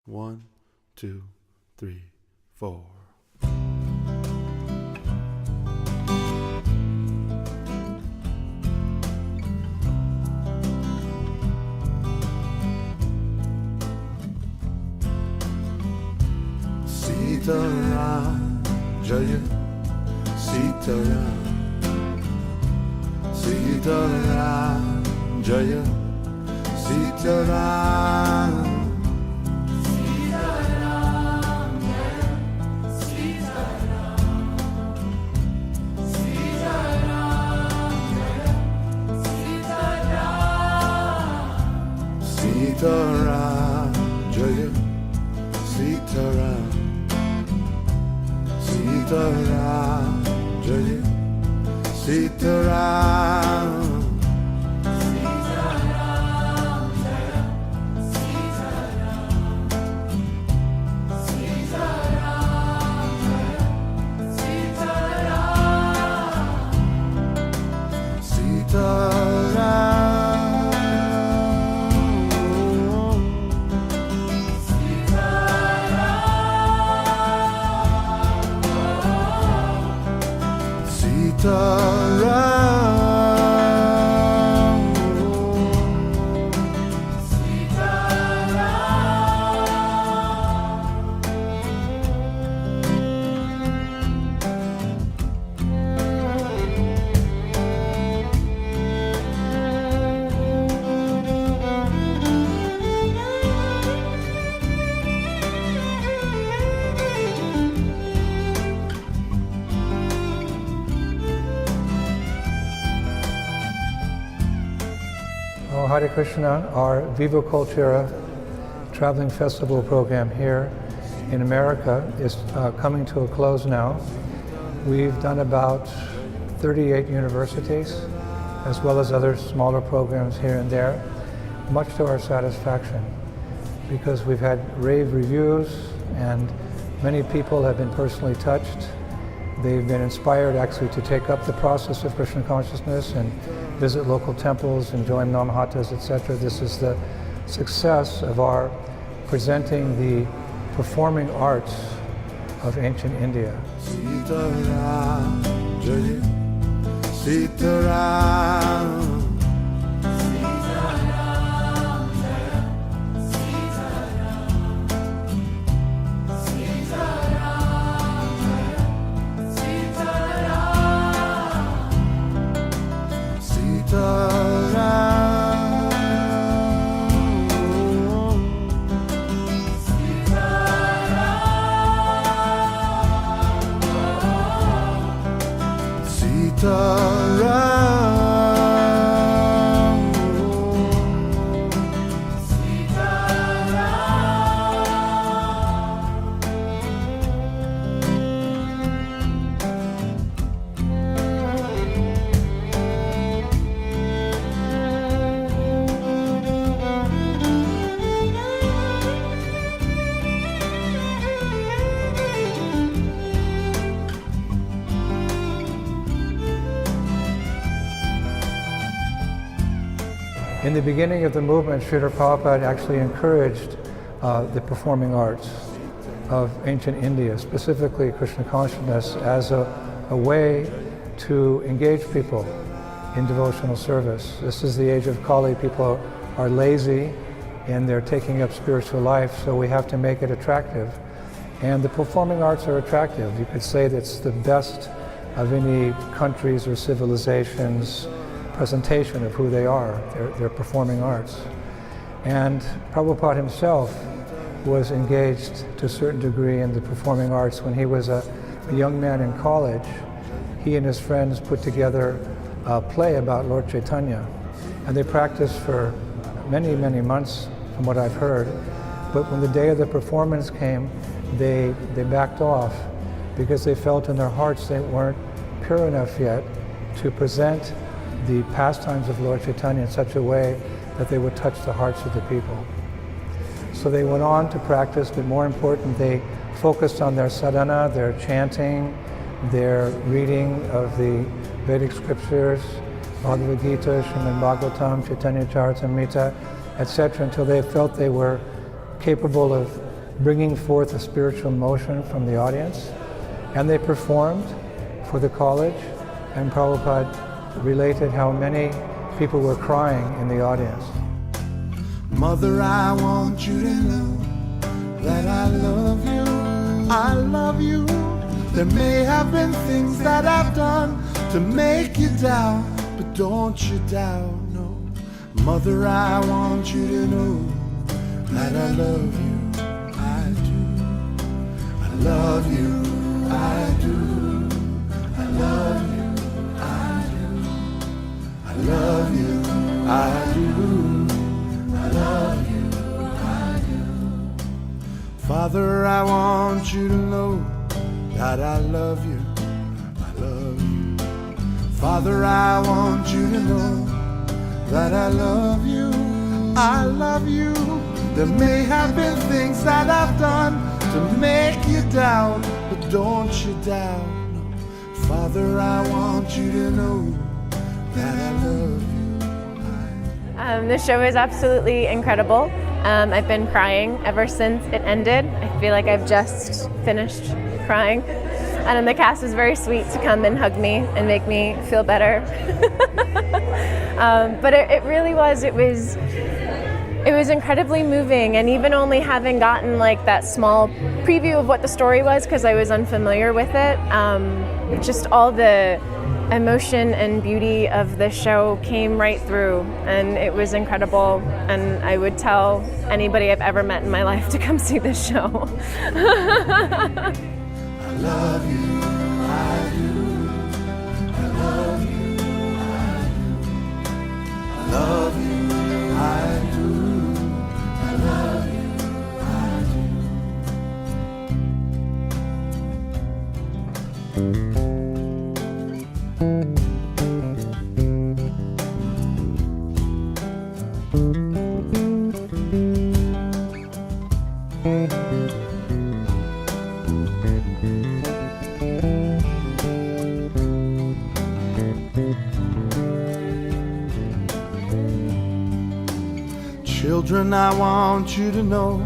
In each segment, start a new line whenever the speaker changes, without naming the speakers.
1, 2, 3, 4. Sitaram, Jaya, Sitaram, Sitaram, Jaya, Sitaram. Sitaram, Jaya, Sitaram, Sitaram, Jaya, Sitaram.
Hare Krishna, our Viva Cultura traveling festival program here in America is coming to a close now. We've done about 38 universities, as well as other smaller programs here and there, much to our satisfaction, because we've had rave reviews and many people have been personally touched. They've been inspired actually to take up the process of Krishna consciousness and visit local temples and join Namhatas, etc. This is the success of our presenting the performing arts of ancient India.
Sitaram, Jaya, Sitaram.
In the beginning of the movement, Srila Prabhupada actually encouraged the performing arts of ancient India, specifically Krishna consciousness, as a way to engage people in devotional service. This is the age of Kali. People are lazy and they're taking up spiritual life, so we have to make it attractive. And the performing arts are attractive. You could say that's the best of any countries or civilizations presentation of who they are, their performing arts. And Prabhupada himself was engaged to a certain degree in the performing arts when he was a young man in college. He and his friends put together a play about Lord Chaitanya, and they practiced for many, many months from what I've heard. But when the day of the performance came, they backed off because they felt in their hearts they weren't pure enough yet to present the pastimes of Lord Chaitanya in such a way that they would touch the hearts of the people. So they went on to practice, but more important, they focused on their sadhana, their chanting, their reading of the Vedic scriptures, Bhagavad Gita, Srimad Bhagavatam, Chaitanya Charitamrita, etc., until they felt they were capable of bringing forth a spiritual motion from the audience. And they performed for the college, and Prabhupada related how many people were crying in the audience.
Mother, I want you to know that I love you. I love you. There may have been things that I've done to make you doubt, but don't you doubt, no. Mother, I want you to know that I love you. I do. I love you. I do. I love you. I do. I love you. I do. I love you. I do. Father, I want you to know that I love you. I love you. Father, I want you to know that I love you. I love you. There may have been things that I've done to make you doubt, but don't you doubt, no. Father, I want you to know that I love you.
The show is absolutely incredible. I've been crying ever since it ended. I feel like I've just finished crying. And the cast was very sweet to come and hug me and make me feel better. But it really was. It was incredibly moving, and even only having gotten like that small preview of what the story was, because I was unfamiliar with it, just all the emotion and beauty of the show came right through, and it was incredible. And I would tell anybody I've ever met in my life to come see this show.
I love you, I do. I love you, I do. I love you, I do. I love you, I do. Children, I want you to know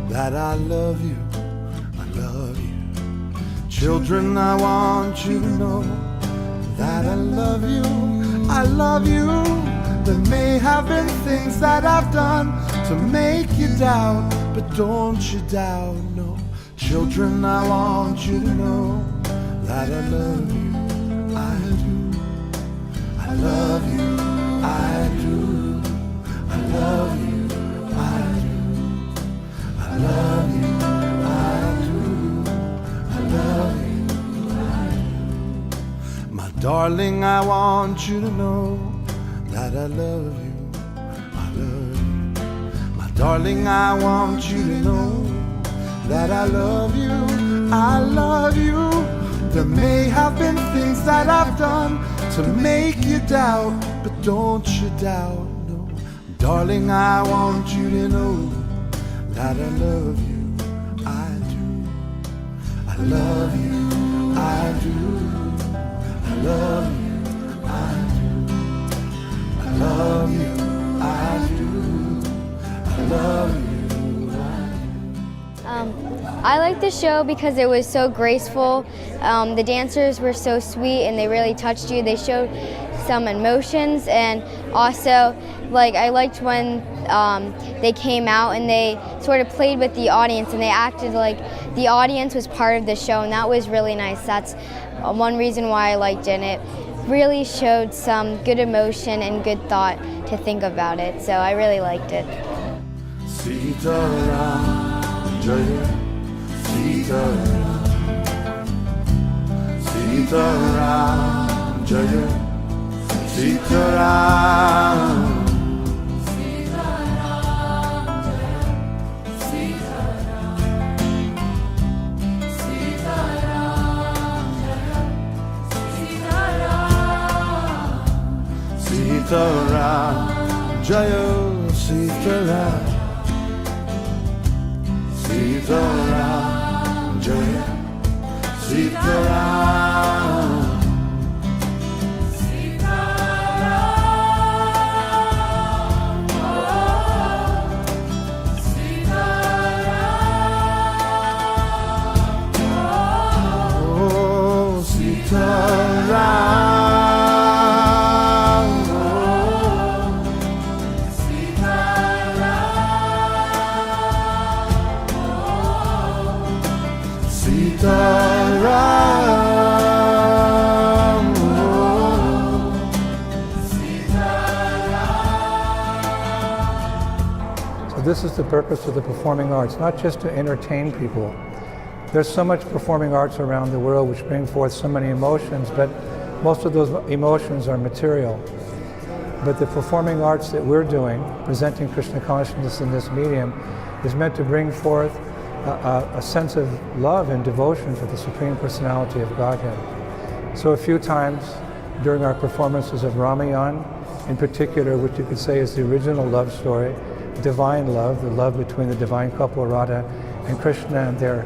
that I love you. I love you. Children, I want you to know that I love you. I love you. There may have been things that I've done to make you doubt, but don't you doubt, no. Children, I want you to know that I love you. I do. I love you. I do. I love you. I do. I love you. I do. I love you. I do. My darling, I want you to know that I love you. I love you. My darling, I want you to know that I love you. I love you. There may have been things that I've done to make you doubt, but don't you doubt, no. Darling, I want you to know that I love you. I do. I love you. I do. I love you. I do. I love you. I do. I love you.
I liked the show because it was so graceful. The dancers were so sweet and they really touched you. They showed some emotions, and also I liked when they came out and they sort of played with the audience and they acted like the audience was part of the show, and that was really nice. That's one reason why I liked it. And it really showed some good emotion and good thought to think about it, so I really liked it.
Sitaram Jaya, Sitaram, Sitaram Jaya, Sitaram. Sitaram Jaya, Sitaram, Sitaram Jaya, Sitaram. Sitaram,
this is the purpose of the performing arts, not just to entertain people. There's so much performing arts around the world which bring forth so many emotions, but most of those emotions are material. But the performing arts that we're doing, presenting Krishna consciousness in this medium, is meant to bring forth a sense of love and devotion for the Supreme Personality of Godhead. So a few times during our performances of Ramayan, in particular, which you could say is the original love story, divine love, the love between the divine couple Radha and Krishna and their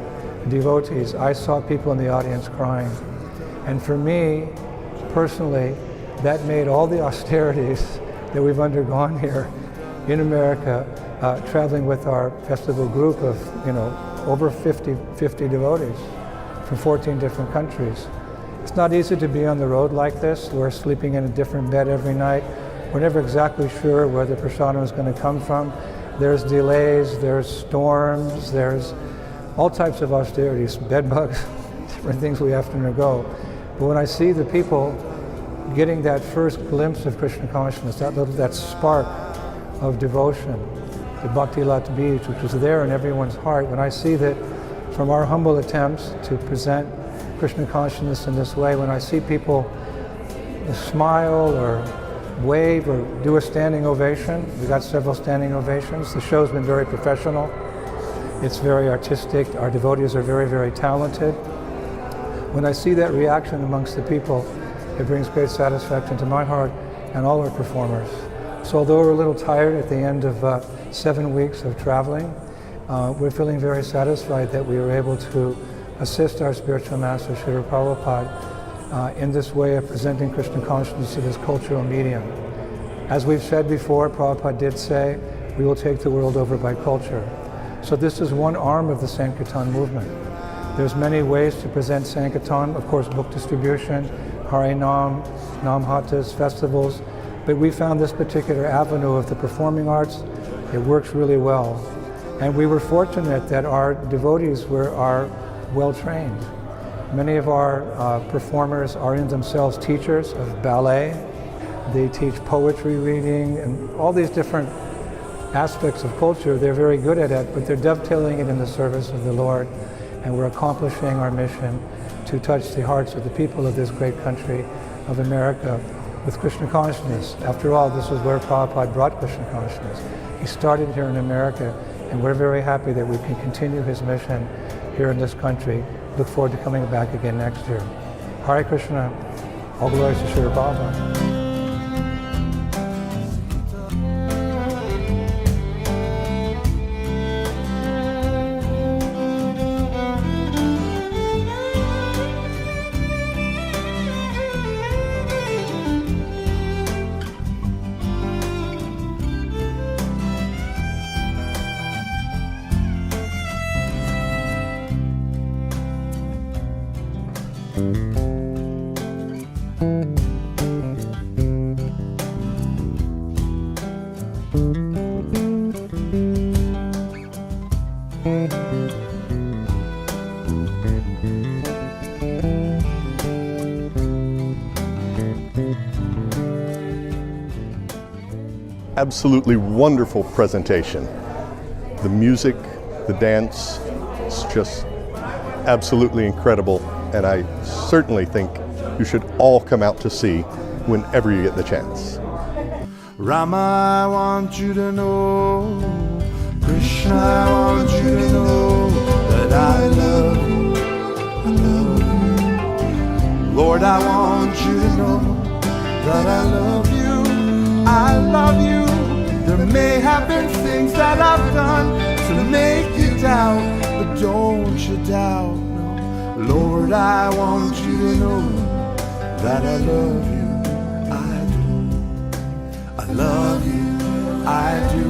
devotees, I saw people in the audience crying. And for me, personally, that made all the austerities that we've undergone here in America, traveling with our festival group of, over 50 devotees from 14 different countries. It's not easy to be on the road like this. We're sleeping in a different bed every night. We're never exactly sure where the prasadam is going to come from. There's delays, there's storms, there's all types of austerities, bed bugs, different things we have to undergo. But when I see the people getting that first glimpse of Krishna consciousness, that spark of devotion, the Bhakti Lat Beach, which was there in everyone's heart, when I see that from our humble attempts to present Krishna consciousness in this way, when I see people smile or wave or do a standing ovation, we got several standing ovations. The show's been very professional. It's very artistic. Our devotees are very, very talented. When I see that reaction amongst the people, it brings great satisfaction to my heart and all our performers. So although we're a little tired at the end of 7 weeks of traveling, we're feeling very satisfied that we were able to assist our spiritual master, Srila Prabhupada, in this way of presenting Krishna consciousness to this cultural medium. As we've said before, Prabhupada did say, we will take the world over by culture. So this is one arm of the Sankirtan movement. There's many ways to present Sankirtan, of course, book distribution, Hare Nam, Nam Hattas, festivals, but we found this particular avenue of the performing arts, it works really well. And we were fortunate that our devotees are well trained. Many of our performers are in themselves teachers of ballet. They teach poetry reading and all these different aspects of culture. They're very good at it, but they're dovetailing it in the service of the Lord. And we're accomplishing our mission to touch the hearts of the people of this great country of America with Krishna consciousness. After all, this is where Prabhupada brought Krishna consciousness. He started here in America, and we're very happy that we can continue his mission here in this country. Look forward to coming back again next year. Hare Krishna, all glories to Srila Prabhupada.
Absolutely wonderful presentation. The music, the dance, it's just absolutely incredible, and I certainly think you should all come out to see whenever you get the chance.
Rama, I want you to know, Krishna, I want you to know that I love you, I love you. Lord, I want you to know that I love you, I love you. There may have been things that I've done to make you doubt, but don't you doubt, no. Lord, I want you to know that I love you, I do. I love you, I do.